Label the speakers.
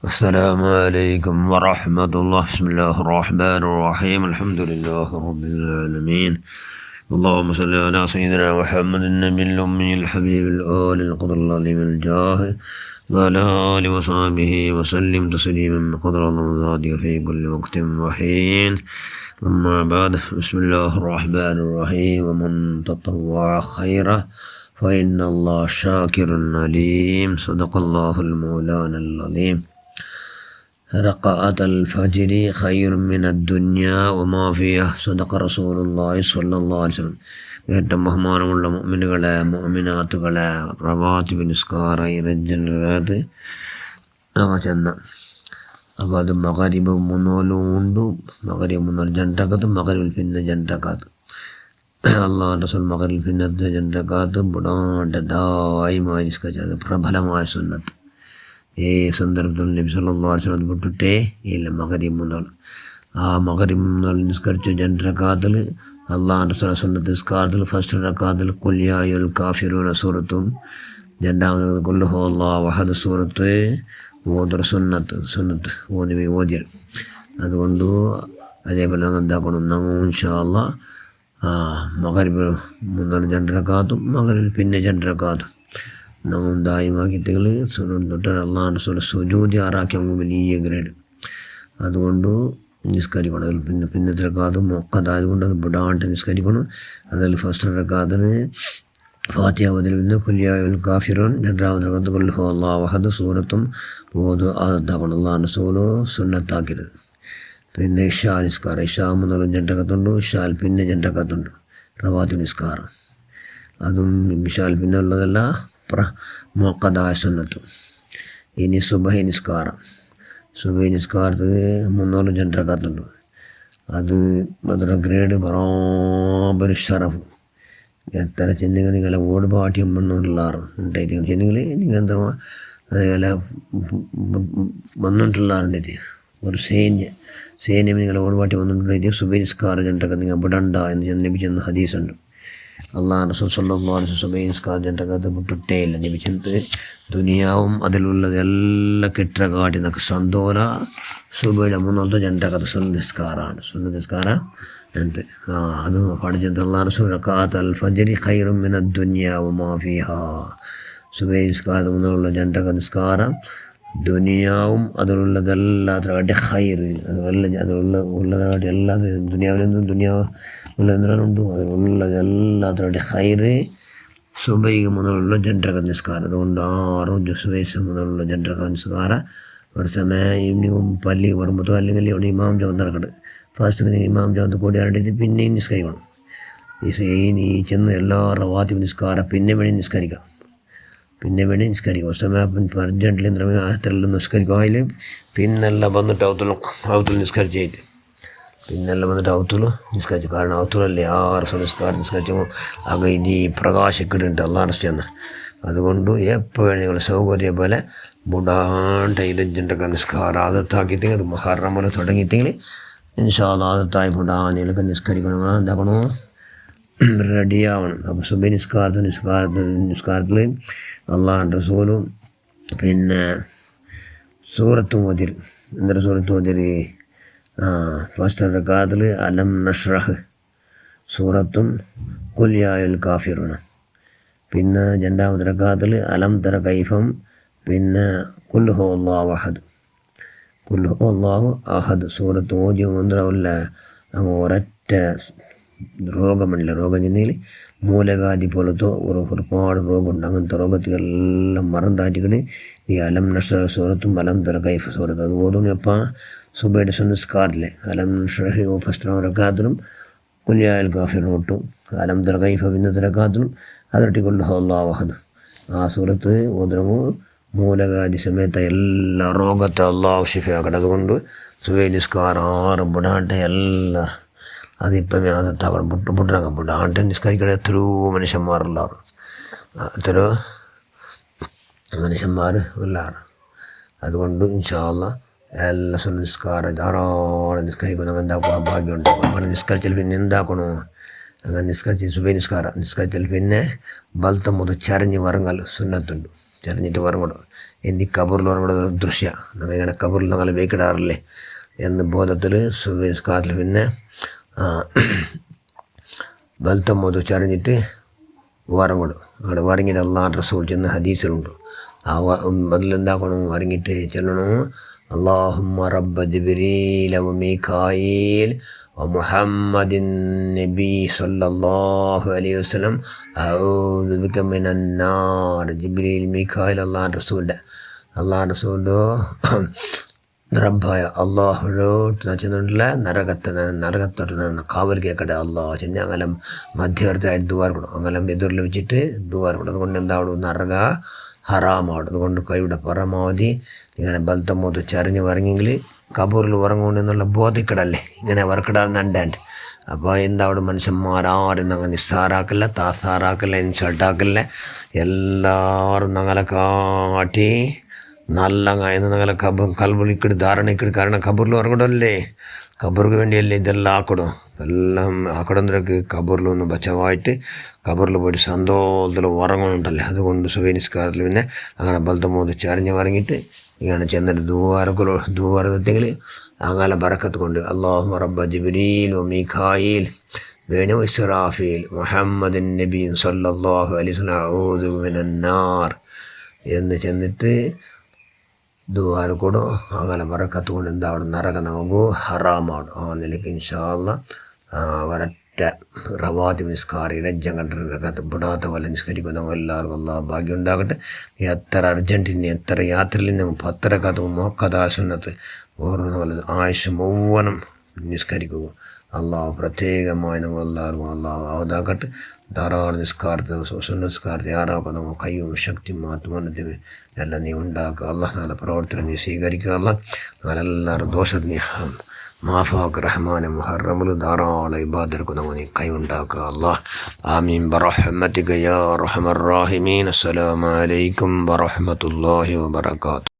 Speaker 1: السلام عليكم ورحمة الله. بسم الله الرحمن الرحيم. الحمد لله رب العالمين. اللهم صل على سيدنا محمد النبي الأمي الحبيب الآل القدر العظيم الجاه وعلى آله وصحبه وسلم تسليما بقدر الله في كل وقت وحين. أما بعد، بسم الله الرحمن الرحيم. ومن تطوع خيرا فإن الله شاكر عليم. صدق الله المولانا العظيم. ركعة الفجر خير من الدنيا وما فيها. صدق رسول الله صلى الله عليه وسلم. ഏറ്റവും ബഹുമാനമുള്ള മുഅ്മിനുകളെ, മുഅ്മിനാത്തുകളെ, റവാത്തിബ് നിസ്കാര ഇറജനത് നമ്മ ചെന്ന അപ്പോൾ അത് മഗ്‌രിബ് 3 ഉണ്ട്. മഗ്‌രിബ് 3 ജണ്ടകത്ത്, മഗ്‌രിബിൽ പിന്നെ ജണ്ടകത്ത്. അള്ളാഹു റസൂൽ മഗ്‌രിബിൽ പിന്നെ ജണ്ടകത്ത് ബുടാണ്ട് ദായിമായി നിസ്കരിച്ചത് പ്രബലമായ സുന്നത്ത്. ഈ സന്ദർഭത്തിൽ നബി സല്ലല്ലാഹു അലൈഹി വസല്ലം വിട്ടിട്ടേ ഇല്ല. മഗ്‌രിബ് 3 ആ മഗ്‌രിബ് 3 നിസ്കരിച്ച ജണ്ടകത്തിൽ അള്ളാഹു റസൂൽ സുന്നത്ത് നിസ്കാരത്തിൽ ഫസ്റ്റ് റക്അത്തിൽ ഖുൽ യാ അയ്യുൽ കാഫിറൂന സൂറത്തും, രണ്ടാമത് ഖുൽ ഹുവല്ലാഹു അഹദ് സൂറത്ത് ഓതർ സുന്നത്ത് ഓതിർ. അതുകൊണ്ട് അതേപോലെ എന്താക്കണം, നമ്മൾ ഇൻഷാ അല്ലാഹ് മഗ്‌രിബ് 3 ജണ്ടകത്തും മഗ്‌രിബിൽ പിന്നെ ജണ്ടകത്തും നമ്മൾ ദായിമാക്കിയിട്ടുകൾ സുന്നത്ത് അള്ളാഹു റസൂൽ സുജൂദ് ആറാക്കിയ വലിയ ഗ്രേഡ്. അതുകൊണ്ട് നിസ്കരിക്കണം. അതിൽ പിന്നത്തെ റക്അത്ത് മുഅക്കദായതുകൊണ്ട് അത് വിടാണ്ട് നിസ്കരിക്കണം. അതിൽ ഫസ്റ്റ് റക്അത്തിന് ഫാത്തിഹ ഓതൽ, പിന്നെ ഖുൽ യാ അയ്യുൽ കാഫിറൂൻ, രണ്ടാമത്തെ റക്അത്ത് ഖുൽ ഹുവല്ലാഹു അഹദ് സൂറത്തും ഓത് അതാക്കണം. അള്ളാഹു റസൂൽ സുന്നത്താക്കരുത്. പിന്നെ ഇശാ നിസ്കാരം, ഇശാ 3 ജണ്ടകത്തുണ്ട്, ഇശാൽ പിന്നെ ജണ്ടകത്തുണ്ട്. റവാത്തിബ് നിസ്കാരം അതും ഇശാൽ പിന്നെ ഉള്ളതല്ല മുഅക്കദായ സുന്നത്ത്. ഇനി സുബഹി നിസ്കാരം, സുബഹി നിസ്കാരത്തിൽ 3 ജണ്ടകത്തുണ്ട്. അത് അതിൻ്റെ ഗ്രേഡ് ബറാബർ ഷറഫ്. എത്ര ചെന്നെങ്കിൽ നിങ്ങളെ ഓട് പാട്ടിയും വന്നുകൊണ്ടുള്ളാറ് ഉണ്ടായിട്ട് ചെന്നെങ്കിൽ നിങ്ങൾ എന്താ അതേപോലെ വന്നുകൊണ്ടുള്ളാറുണ്ടായിട്ട് ഒരു സേന്യം നിങ്ങളെ ഓട് പാട്ടി വന്നിട്ടുണ്ടായിട്ട് സുബഹി നിസ്കാരം ജണ്ടകത്ത് നിങ്ങൾ വിടണ്ട എന്ന് ലഭിച്ചെന്ന് ഹദീസുണ്ട്. അള്ളാഹു റസൂൽ സ്വല്ലല്ലാഹു അലൈഹി വസല്ലം സുബഹി നിസ്കാരം ജണ്ടകത്ത് വിട്ടിട്ടേ ഇല്ല. ലഭിച്ചത് ദുനിയാവും അതിലുള്ളത് എല്ലാം കിട്ട കാട്ടി നമുക്ക് സന്തോല. സുബഹിയുടെ 3 ജണ്ടകത്ത് സുന്നത്ത് നിസ്കാരമാണ്. സുന്നത്ത് നിസ്കാരം എന്ത് അത് പഠിച്ചത് അള്ളാഹു റസൂൽ റക്അത്തുൽ ഫജ്രി ഖൈറും മിനദ് ദുനിയാ വമാ ഫീഹാ. സുബഹി നിസ്കാരം 3 ജണ്ടകത്ത് നിസ്കാരം ദുനിയാവും അതിലുള്ളതെല്ലാത്തിനായിട്ട് ഖൈറ്, അതിലുള്ളതായിട്ട് എല്ലാത്തിനും ദുനിയാവിലെന്തും ദുനിയാവുള്ളതിനുണ്ട് അതിലുള്ളതെല്ലാത്തിനായിട്ട് ഖൈറ്. സുബഹിക്ക് 3 ജണ്ടകത്ത് നിസ്കാരം. അതുകൊണ്ട് 6 സുബഹി 3 ജണ്ടകത്ത് നിസ്കാരം. ഒരു സമയം ഈവനിങ്ങും പള്ളി വരുമ്പോൾ അല്ലെങ്കിൽ ഇവിടെ ഇമാം ജാമത്ത് നടക്കട്ടെ. ഫസ്റ്റ് ഇമാം ജാമത്ത് കൂടി ആരണ്ടിട്ട് പിന്നെയും നിസ്കരിക്കണം. ഈ ചെന്ന് എല്ലാ റവാത്തിബ് നിസ്കാരം പിന്നെ വേണ്ടി നിസ്കരിക്കാം. ഒരു സമയം അർജൻറ്റിൽ ആയത്തെല്ലാം നിസ്കരിക്കും. അതിൽ പിന്നെല്ലാം വന്നിട്ട് ഔത്തുൽ നിസ്കരിച്ചായിട്ട് പിന്നെല്ലാം വന്നിട്ട് ഔത്തുൽ നിസ്കരിച്ചു. കാരണം ഔത്തുലല്ലേ 6 നിസ്കാരം നിസ്കരിച്ചു ആകെ ഇനി പ്രകാശക്കിടുണ്ട് അള്ളാഹു റസൂൽ. അതുകൊണ്ട് എപ്പോഴും നിങ്ങൾ സൗകര്യം പോലെ ബുടാണ്ട് ഇലഞ്ചിൻ്റെ നിസ്കാരം ആദത്താക്കിയിട്ട് അത് മുഹറം തുടങ്ങിയിട്ടെങ്കിൽ ഇൻഷാ അല്ലാഹ് ആദത്തായി ബുടാനിലൊക്കെ നിസ്കരിക്കണം. എന്താക്കണോ, റെഡിയാവണം. അപ്പോൾ സുബഹി നിസ്കാരത്തിൽ അള്ളാഹു റസൂലും പിന്നെ സൂറത്തും ഓതിർ. എന്തൊരു സൂറത്ത് ഓതിർ? ഫസ്റ്റ് റക്അത്തിൽ അലം നഷ്റഹ് സൂറത്തും ഖുൽ യാ അയ്യുൽ കാഫിറൂൻ. പിന്നെ രണ്ടാമത്തെ റക്അത്തിൽ അലം തറ കൈഫം, പിന്നെ ഖുൽ ഹുവല്ലാഹു അഹദ് സൂറത്ത് ഓതി ഒന്നില്ല. അങ്ങ് ഒരൊറ്റ രോഗമല്ല, രോഗം ചെന്നതിൽ മൂലവ്യാധി പോലത്തെ ഒരുപാട് രോഗമുണ്ട്. അങ്ങനത്തെ രോഗത്തിലെല്ലാം മറം താറ്റിക്കിട്ട് ഈ അലം നഷ്റഹ് സൂറത്തും അലം തറ കൈഫ് സൂറത്തും അത് ഓതുന്നു. എപ്പോൾ സുബഹിയുടെ നിസ്കാരത്തിലെ അലം നഷ്റഹ് ഫസ്റ്റ് റക്അത്തിലും ഖുൽ യാ അയ്യുൽ കാഫിറൂൻ ഒട്ടും, അലം തറ കൈഫ പിന്നത്തെ റക്അത്തിലും അതൊട്ടി ഖുൽ ഹുവല്ലാഹു അഹദ് ആ സൂറത്ത് ഓതുമ്പോൾ മൂലവ്യാധി സമയത്ത് എല്ലാ രോഗത്തെ അള്ളാഹു ശിഫയാക്കട്ടെ. അതുകൊണ്ട് സുബഹി നിസ്കാരം 6 വിടാണ്ട് എല്ലാം അതിപ്പം അതത്താക്കണം. പുട്ടിറങ്ങാൻ വിടാണ്ട് നിസ്കരിക്കണ എത്രയോ മനുഷ്യന്മാരുള്ളാറ്, എത്രയോ മനുഷ്യന്മാർ ഉള്ളാറ്. അതുകൊണ്ട് ഇൻഷാ അല്ലാഹ് എല്ലാ നിസ്കാരം ധാരാളം നിസ്കരിക്കണം. അങ്ങനെ എന്താക്കണം, ഭാഗ്യമുണ്ട്. അങ്ങനെ നിസ്കരിച്ചാൽ പിന്നെ എന്താക്കണോ, അങ്ങനെ നിസ്കരിച്ച് സുബഹി നിസ്കാരം നിസ്കരിച്ചാൽ പിന്നെ ബലത്തെ മുതൽ ചരഞ്ഞ് വറങ്ങൽ സുന്നത്തുണ്ട്. ചരഞ്ഞിട്ട് വറങ്ങണം. എന്നീ കബറിൽ നമ്മുടെ ദൃശ്യ നമ്മളിങ്ങനെ കബറിൽ ഞങ്ങൾ വേക്കിടാറില്ലേ എന്ന് ബോധത്തിൽ സുബഹിസ്കാരത്തിൽ പിന്നെ ബൽത്തമ്മോത് ചറിഞ്ഞിട്ട് വറങ്ങും. അവിടെ വറങ്ങിയിട്ട് അള്ളാഹ് റസൂൽ ചെന്ന് ഹദീസിലുണ്ട്. അതിലെന്താക്കണം വറങ്ങിയിട്ട് ചെല്ലണം അല്ലാഹുമ്മ റബ്ബ ജിബ്രീല വ മീകായിൽ വ മുഹമ്മദിൻ നബി സല്ലല്ലാഹു അലൈഹി വസല്ലം അഊദു ബിക മിനൻ നാർ. ജിബ്രീൽ മീകായിൽ അള്ളാഹ് റസൂലിൻ്റെ റബ്ബായ അള്ളാഹുടോട്ട് ചെന്നിട്ടുള്ള നരകത്തോട്ട് കാവൽ കേൾക്കട്ടെ അള്ളാഹ് ചെന്ന് അങ്ങലം മധ്യവർത്തിയായിട്ട് ദുവാർക്കണം. അങ്ങലം എതിരിൽ വെച്ചിട്ട് ദുവാർക്കണം. അതുകൊണ്ട് എന്താവണം നരക ഹറാമാവണം. അതുകൊണ്ട് കൈയുടെ പരമാവധി ഇങ്ങനെ ബൽത്തമ്മോത്ത് ചരിഞ്ഞ് വറങ്ങിയെങ്കിൽ കബൂറിൽ ഉറങ്ങുമെന്നുള്ള ബോധിക്കടല്ലേ ഇങ്ങനെ വർക്കിടാന്നുണ്ടാണ്ട്. അപ്പോൾ എന്താവിടെ മനുഷ്യന്മാരാരും ഞങ്ങൾ നിസ്സാറാക്കില്ല, താസാറാക്കില്ല, ഇൻസൾട്ടാക്കില്ല. എല്ലാവരും ഞങ്ങളെ കാട്ടി നല്ല എന്ന് ഞങ്ങളെ കൽബിലിക്കിട് ധാരണക്കിട്. കാരണം കബൂറിൽ ഉറങ്ങടല്ലേ, കബൂർക്ക് വേണ്ടിയല്ലേ ഇതെല്ലാം ആക്കടും. എല്ലാം ആക്കടുന്നതിലേക്ക് കബൂറിൽ ഒന്ന് ബച്ചവായിട്ട് കബൂറിൽ പോയിട്ട് സന്തോഷത്തിൽ ഉറങ്ങുന്നുണ്ടല്ലേ. അതുകൊണ്ട് സുബഹി നിസ്കാരത്തിൽ പിന്നെ അങ്ങനെ ബൽത്തമ്മോത്ത് ചരിഞ്ഞ് വറങ്ങിയിട്ട് ഇങ്ങനെ ചെന്നിട്ട് ദുവാറെങ്കിൽ അങ്ങനെ ബറക്കത്ത് കൊണ്ട് അല്ലാഹുമ്മ റബ്ബ ജിബ്രീൽ വ മീകായിൽ ബനു ഇസ്രാഫീൽ മുഹമ്മദിൻ നബി സല്ലല്ലാഹു അലൈഹി വസല്ലം അഊദു മിനൻ നാർ എന്ന് ചെന്നിട്ട് ദുആ കൂടെ അങ്ങനെ ബറക്കത്ത് കൊണ്ട് എന്താവണം നരക നമുക്ക് ഹറാമാണ്. ആ നിലയ്ക്ക് ഇൻഷാ അല്ലാഹ് ഒരൊറ്റ റവാത്തിബ് നിസ്കാരം രജ്ജം കണ്ടിട്ട് വിടാത്ത പോലെ നിസ്കരിക്കുന്ന എല്ലാവർക്കും അല്ലാഹ് ഭാഗ്യം ഉണ്ടാകട്ടെ. എത്ര അർജൻറ്റീന എത്ര യാത്രയിൽ നിന്നും 10 റക്അത്ത് മുഅക്കദാസുന്നത്ത് ഓരോ ആയുഷ് മുഴുവനും നിസ്കരിക്കുക. അള്ളാഹു പ്രത്യേകമായി നമ്മൾ എല്ലാവർക്കും അള്ളാഹു അവതാക്കട്ടെ. ധാരാളം നിസ്കാരത്തെ സുന്നസ്കാരത്തെ ആറാക്കുക. നമ്മൾ കയ്യും ശക്തിയും ആത്മാനത്തിന് എല്ലാം നീ ഉണ്ടാക്കുക. അള്ളാഹ് നല്ല പ്രവർത്തനം നീ സ്വീകരിക്കുക. അള്ളാഹ് എല്ലാവരും ദോഷത്തിന് മാഫാക്ക് റഹ്മാനെ മുഹറമുൽ ധാരാളം ഇബാദർക്ക് നമ്മൾ നീ കൈ ഉണ്ടാക്കുക. അള്ളാഹ് ആമീൻ ബറഹ്മതിക യാ അർഹമർ റാഹിമീൻ. അസ്സലാമു അലൈക്കും വറഹ്മത്തുള്ളാഹി വബറകാതുഹു.